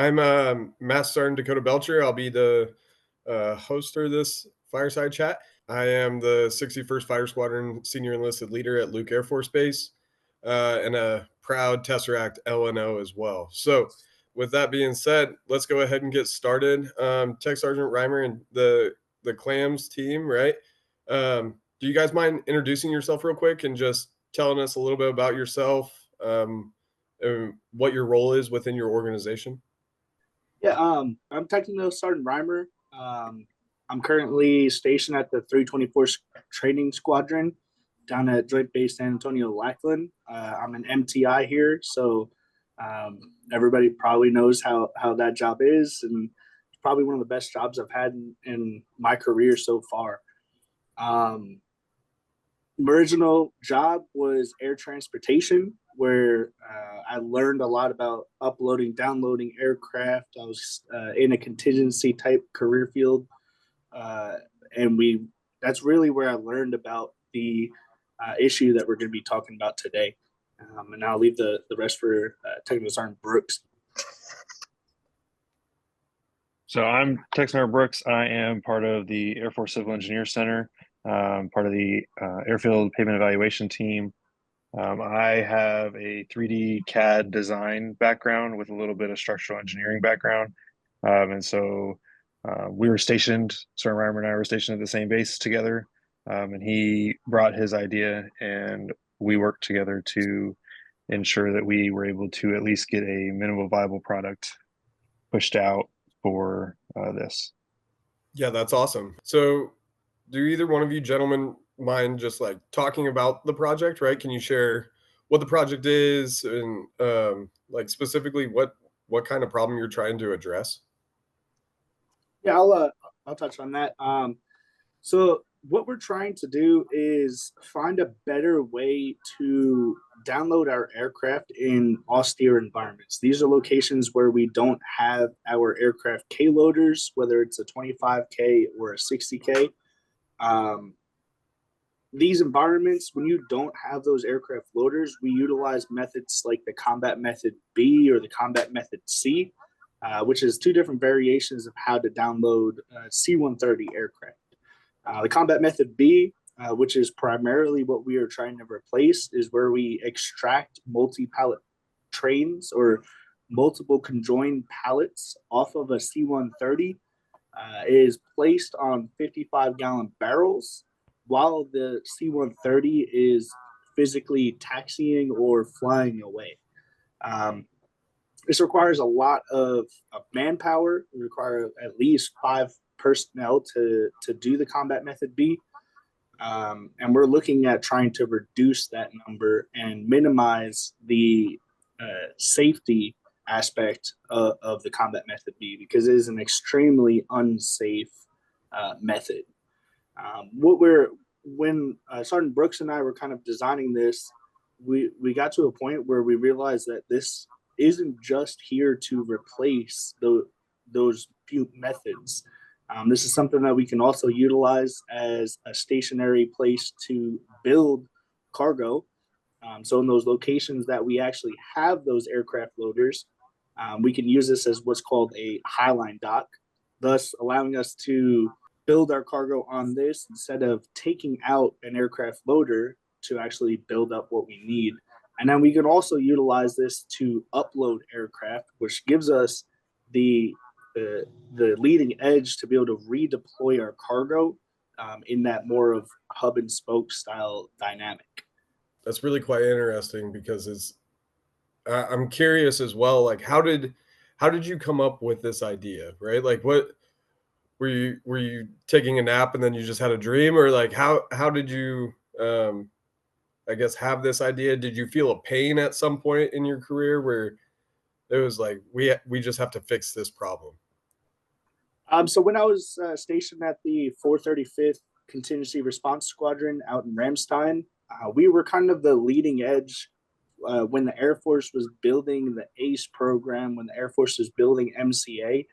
I'm Master Sergeant Dakota Belcher. I'll be the host for this fireside chat. I am the 61st Fighter Squadron Senior Enlisted Leader at Luke Air Force Base and a proud Tesseract LNO as well. So, with that being said, let's go ahead and get started. Tech Sergeant Rymer and the CLAMs team, right? Do you guys mind introducing yourself real quick and just telling us a little bit about yourself and what your role is within your organization? Yeah, I'm Technical Sergeant Rymer. I'm currently stationed at the 324th Training Squadron down at Joint Base San Antonio Lackland. I'm an MTI here, so everybody probably knows how that job is, and it's probably one of the best jobs I've had in my career so far. My original job was air transportation, where I learned a lot about uploading, downloading aircraft. I was in a contingency type career field, and that's really where I learned about the issue that we're going to be talking about today. And I'll leave the rest for Technical Sergeant Brooks. So I'm Tech Sergeant Brooks. I am part of the Air Force Civil Engineer Center, part of the Airfield Pavement Evaluation Team. I have a 3D CAD design background with a little bit of structural engineering background. And so we were stationed, Sergeant Rymer and I were stationed at the same base together. And he brought his idea and we worked together to ensure that we were able to at least get a minimal viable product pushed out for this. Yeah, that's awesome. So do either one of you gentlemen mind just like talking about the project, right? Can you share what the project is and like specifically what kind of problem you're trying to address? Yeah, I'll touch on that. So what we're trying to do is find a better way to download our aircraft in austere environments. These are locations where we don't have our aircraft K loaders, whether it's a 25K or a 60K. These environments, when you don't have those aircraft loaders, we utilize methods like the combat method B or the combat method C, which is two different variations of how to download C-130 aircraft. The combat method B, which is primarily what we are trying to replace, is where we extract multi-pallet trains or multiple conjoined pallets off of a C-130. Is placed on 55-gallon barrels while the C-130 is physically taxiing or flying away. This requires a lot of manpower. We require at least 5 personnel to do the combat method B. And we're looking at trying to reduce that number and minimize the safety aspect of the combat method B, because it is an extremely unsafe method. When Sergeant Brooks and I were kind of designing this, we got to a point where we realized that this isn't just here to replace those few methods. This is something that we can also utilize as a stationary place to build cargo. So in those locations that we actually have those aircraft loaders, we can use this as what's called a highline dock, thus allowing us to build our cargo on this instead of taking out an aircraft loader to actually build up what we need. And then we can also utilize this to upload aircraft, which gives us the leading edge to be able to redeploy our cargo in that more of hub and spoke style dynamic. That's really quite interesting because I'm curious as well, like how did you come up with this idea, right? Like what were you taking a nap and then you just had a dream, or like how did you I guess have this idea? Did you feel a pain at some point in your career where it was like we just have to fix this problem? So when I was stationed at the 435th Contingency Response Squadron out in Ramstein, we were kind of the leading edge when the Air Force was building the ACE program, when the Air Force was building MCA.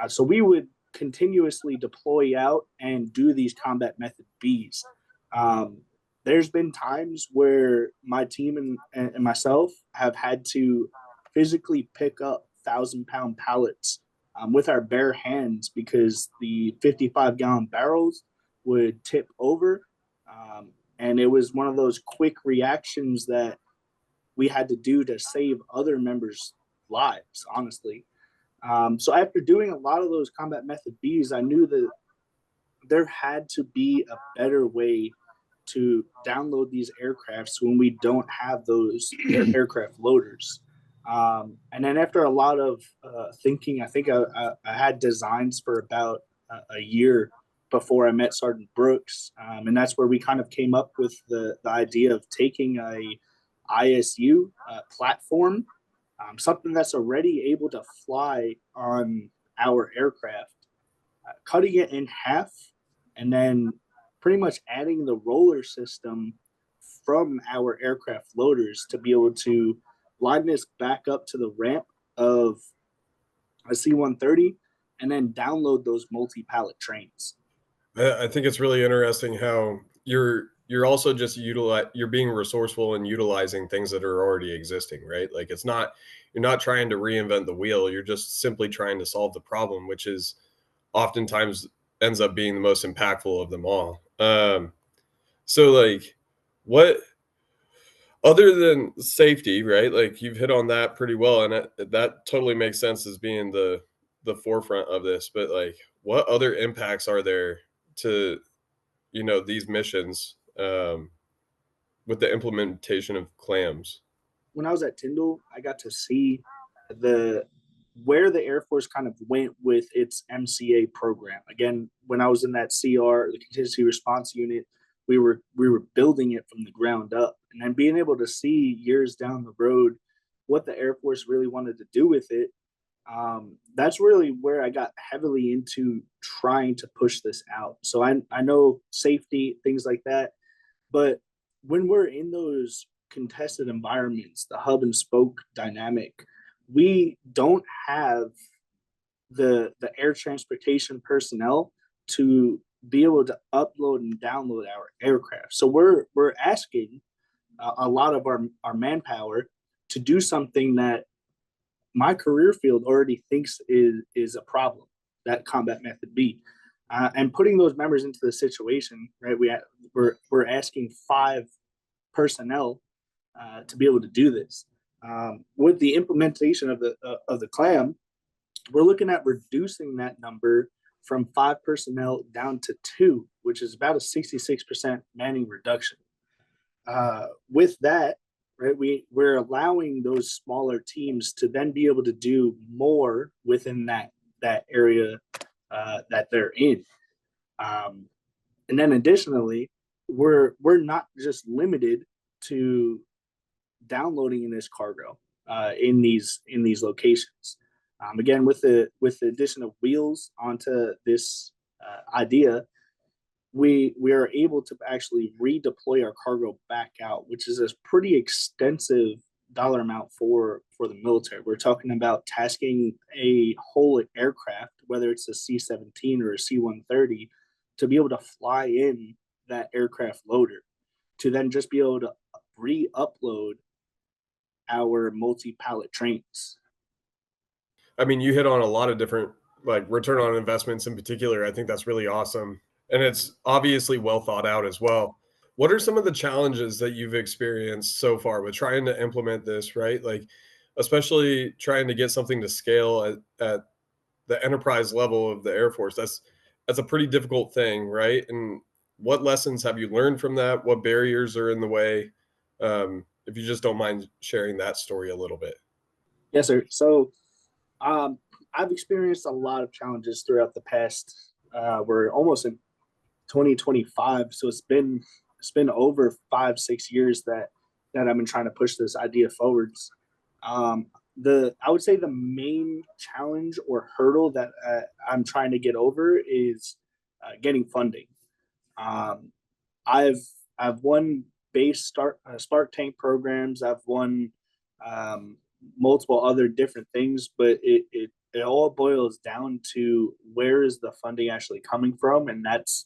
So we would continuously deploy out and do these combat method Bs. There's been times where my team and myself have had to physically pick up 1,000-pound pallets with our bare hands because the 55-gallon barrels would tip over. And it was one of those quick reactions that we had to do to save other members' lives, honestly. So after doing a lot of those combat method Bs, I knew that there had to be a better way to download these aircrafts when we don't have those aircraft loaders. And then after a lot of thinking, I think I had designs for about a year before I met Sergeant Brooks. And that's where we kind of came up with the idea of taking a ISU platform, something that's already able to fly on our aircraft, cutting it in half, and then pretty much adding the roller system from our aircraft loaders to be able to line this back up to the ramp of a C-130 and then download those multi-pallet trains. I think it's really interesting how you're also just you're being resourceful and utilizing things that are already existing, right? Like you're not trying to reinvent the wheel. You're just simply trying to solve the problem, which is oftentimes ends up being the most impactful of them all. So like what other than safety, right? Like you've hit on that pretty well, and that totally makes sense as being the forefront of this. But like, what other impacts are there to these missions with the implementation of clams? When I was at Tyndall, I got to see the where the Air Force kind of went with its MCA program. Again, when I was in that CR, the contingency response unit, we were building it from the ground up, and then being able to see years down the road what the Air Force really wanted to do with it. That's really where I got heavily into trying to push this out. So I know safety, things like that, but when we're in those contested environments, the hub and spoke dynamic, we don't have the air transportation personnel to be able to upload and download our aircraft. So we're asking a lot of our manpower to do something that my career field already thinks is a problem, that combat method B. And putting those members into the situation, right? We're asking 5 personnel to be able to do this. With the implementation of the CLAM, we're looking at reducing that number from 5 personnel down to 2, which is about a 66% manning reduction. With that, right, we're allowing those smaller teams to then be able to do more within that area that they're in. And then additionally, we're not just limited to downloading in this cargo in these locations. Again, with the addition of wheels onto this idea, we are able to actually redeploy our cargo back out, which is a pretty extensive dollar amount for the military. We're talking about tasking a whole aircraft, whether it's a C-17 or a C-130, to be able to fly in that aircraft loader, to then just be able to re-upload our multi-pallet trains. I mean, you hit on a lot of different like return on investments in particular. I think that's really awesome. And it's obviously well thought out as well. What are some of the challenges that you've experienced so far with trying to implement this, right? Like, especially trying to get something to scale at the enterprise level of the Air Force. That's a pretty difficult thing, right? And what lessons have you learned from that? What barriers are in the way? If you just don't mind sharing that story a little bit. Yes, sir. So I've experienced a lot of challenges throughout the past. We're almost in 2025, so it's been over 5-6 years that I've been trying to push this idea forwards. I would say the main challenge or hurdle that I'm trying to get over is getting funding. I've won base Spark Tank programs. I've won multiple other different things, but it all boils down to where is the funding actually coming from, and that's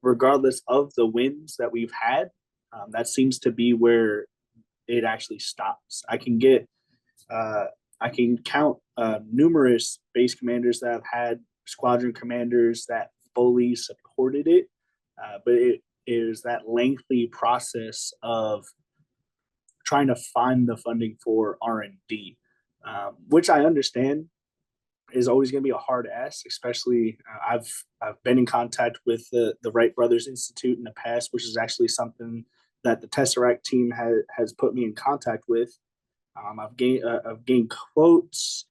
regardless of the wins that we've had, that seems to be where it actually stops. I can get I can count numerous base commanders that have had squadron commanders that fully supported it, but it is that lengthy process of trying to find the funding for R&D, which I understand is always going to be a hard ask. Especially, I've been in contact with the Wright Brothers Institute in the past, which is actually something that the Tesseract team has put me in contact with. I've gained quotes,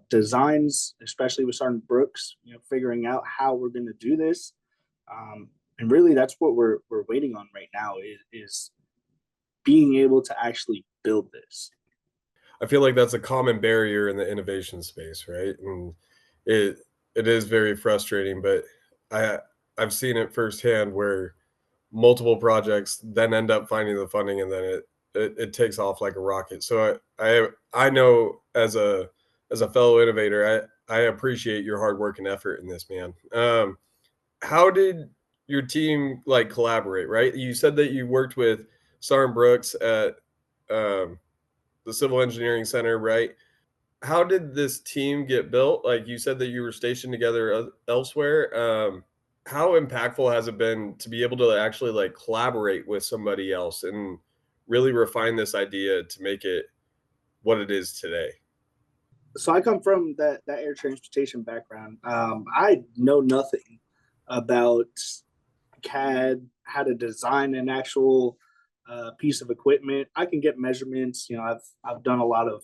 designs, especially with Sergeant Brooks. Figuring out how we're going to do this, and really that's what we're waiting on right now is being able to actually build this. I feel like that's a common barrier in the innovation space, right? And it it is very frustrating, but I I've seen it firsthand where multiple projects then end up finding the funding and then it takes off like a rocket. So I know as a fellow innovator, I appreciate your hard work and effort in this, man. How did your team like collaborate, right? You said that you worked with Sergeant Brooks at um, the Civil Engineering Center, right? How did this team get built? Like you said that you were stationed together elsewhere. How impactful has it been to be able to actually like collaborate with somebody else and really refine this idea to make it what it is today? So I come from that air transportation background. I know nothing about CAD, how to design an actual piece of equipment. I can get measurements. I've done a lot of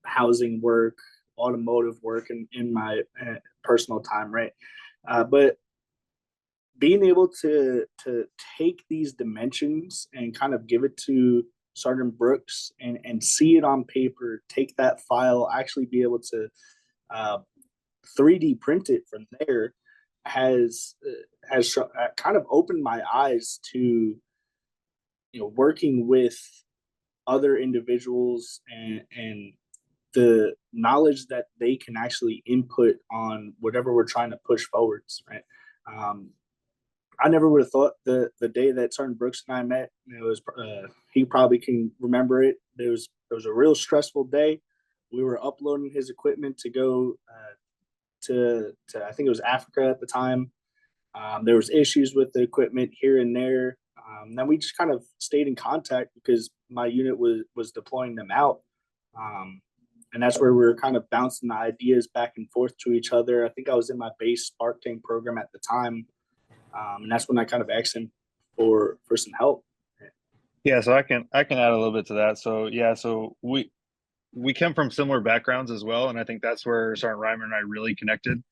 housing work, automotive work in my personal time, right? But being able to take these dimensions and kind of give it to Sergeant Brooks and see it on paper, take that file, actually be able to uh, 3D print it from there has kind of opened my eyes to working with other individuals and the knowledge that they can actually input on whatever we're trying to push forwards, right? Um, I never would have thought the day that Sergeant Brooks and I met, it was he probably can remember it. It was a real stressful day. We were uploading his equipment to go to I think it was Africa at the time. There was issues with the equipment here and there. Then we just kind of stayed in contact because my unit was deploying them out. Um, and that's where we were kind of bouncing the ideas back and forth to each other. I think I was in my base Spark Tank program at the time, and that's when I kind of asked him for some help. Yeah, so I can add a little bit to that. So yeah, so we come from similar backgrounds as well, and I think that's where Sergeant Rymer and I really connected.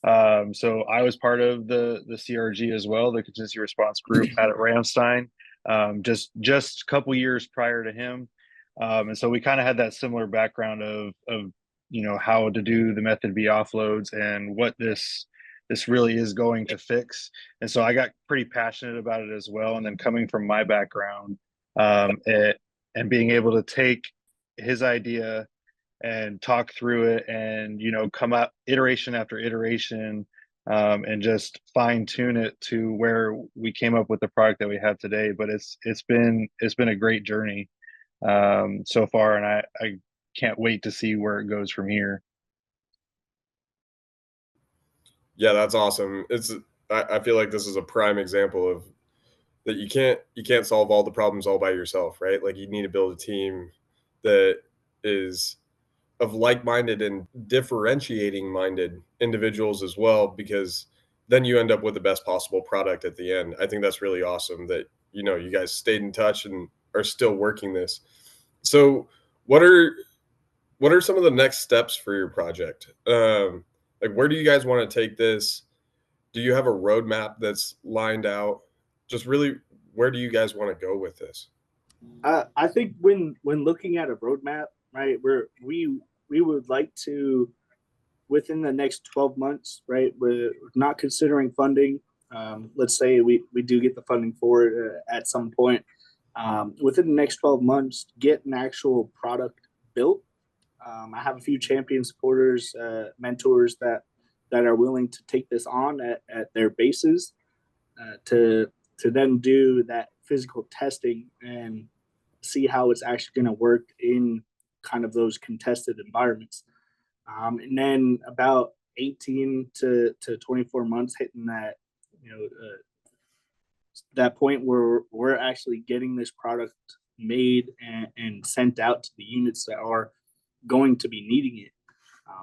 So I was part of the CRG as well, the contingency response group out at Ramstein, just a couple years prior to him, and so we kind of had that similar background of how to do the method B offloads and what this really is going to fix. And so I got pretty passionate about it as well. And then coming from my background, and being able to take his idea and talk through it and come up iteration after iteration, and just fine tune it to where we came up with the product that we have today. But it's been a great journey so far, and I can't wait to see where it goes from here. Yeah, that's awesome. I feel like this is a prime example of that you can't solve all the problems all by yourself, right? Like you need to build a team that is of like-minded and differentiating minded individuals as well, because then you end up with the best possible product at the end. I think that's really awesome that you guys stayed in touch and are still working this. So what are what are some of the next steps for your project? Like where do you guys want to take this? Do you have a roadmap that's lined out? Just really, where do you guys want to go with this? I think when looking at a roadmap, right, we would like to within the next 12 months, right? We're not considering funding. Let's say we do get the funding for it at some point. Within the next 12 months, get an actual product built. I have a few champion supporters, mentors that are willing to take this on at their bases to then do that physical testing and see how it's actually going to work in kind of those contested environments. And then about 18 to 24 months, hitting that, that point where we're actually getting this product made and sent out to the units that are going to be needing it,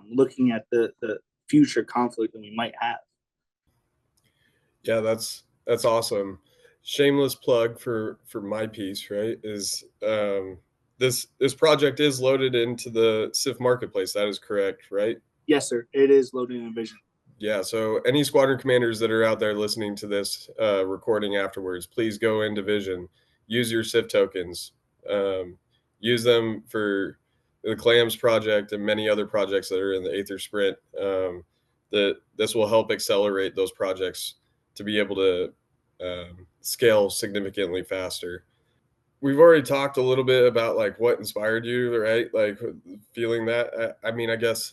looking at the future conflict that we might have. Yeah, that's awesome. Shameless plug for my piece, right? Is this project is loaded into the SIF marketplace. That is correct, right? Yes, sir. It is loaded in Vision. Yeah. So any squadron commanders that are out there listening to this recording afterwards, please go into Vision, use your SIF tokens, use them for the CLAMS project and many other projects that are in the Aether Sprint. This will help accelerate those projects to be able to scale significantly faster. We've already talked a little bit about like what inspired you, right? Like feeling that. I mean, I guess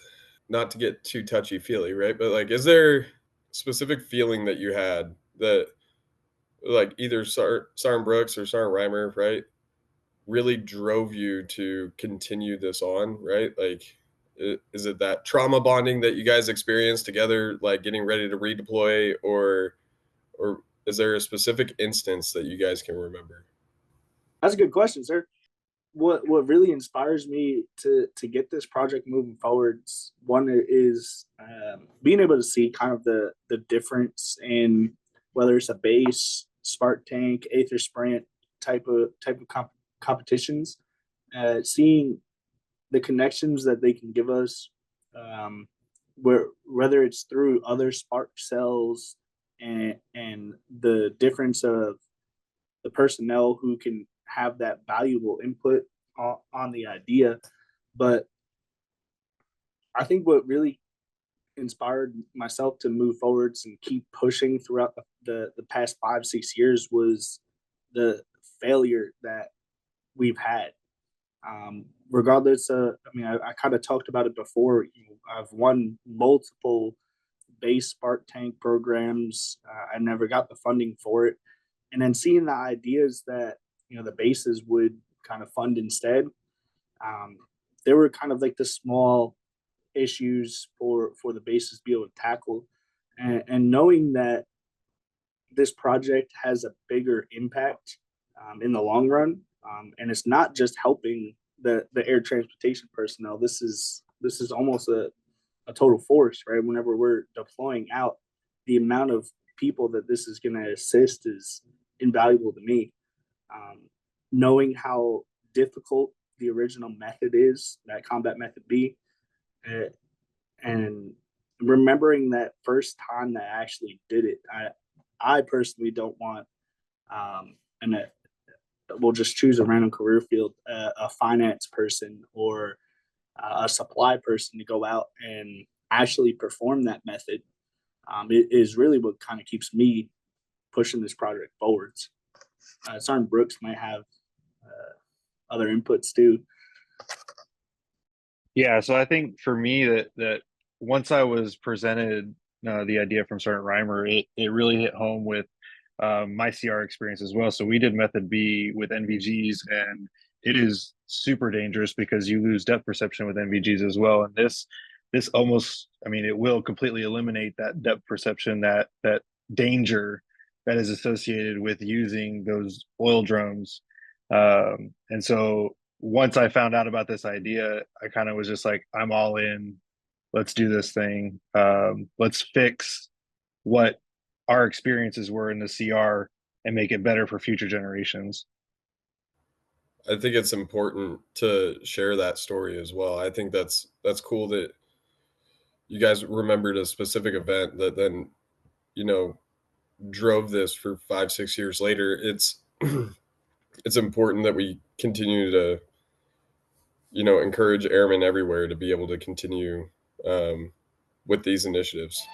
not to get too touchy feely, right? But like, is there a specific feeling that you had that like either Sergeant Brooks or Sergeant Rymer, right, really drove you to continue this on, right? Like, is it that trauma bonding that you guys experienced together, like getting ready to redeploy, or is there a specific instance that you guys can remember? That's a good question, sir. What really inspires me to get this project moving forwards, one is being able to see kind of the difference in whether it's a base, Spark Tank, Aether Sprint type of competitions, seeing the connections that they can give us, whether it's through other Spark cells and the difference of the personnel who can have that valuable input on the idea. But I think what really inspired myself to move forwards and keep pushing throughout the past 5-6 years was the failure that we've had. Regardless of, I mean, I kind of talked about it before. I've won multiple base Spark Tank programs. I never got the funding for it. And then seeing the ideas that, the bases would kind of fund instead, there were kind of like the small issues for the bases to be able to tackle. And knowing that this project has a bigger impact in the long run, and it's not just helping the air transportation personnel. This is almost a total force, right? Whenever we're deploying out, the amount of people that this is going to assist is invaluable to me. Knowing how difficult the original method is, that combat method B, and remembering that first time that I actually did it, I personally don't want, and we'll just choose a random career field, a finance person or a supply person to go out and actually perform that method. It is really what kind of keeps me pushing this project forwards. Sergeant Brooks might have other inputs too. Yeah, so I think for me that once I was presented the idea from Sergeant Rymer, it really hit home with my CR experience as well. So we did Method B with NVGs, and it is super dangerous because you lose depth perception with NVGs as well. And this almost, I mean, it will completely eliminate that depth perception, that danger that is associated with using those oil drones. And so once I found out about this idea, I kind of was just like, I'm all in. Let's do this thing. Let's fix what our experiences were in the CR and make it better for future generations. I think it's important to share that story as well. I think that's cool that you guys remembered a specific event that then, drove this for 5-6 years later. It's it's important that we continue to, encourage airmen everywhere to be able to continue with these initiatives.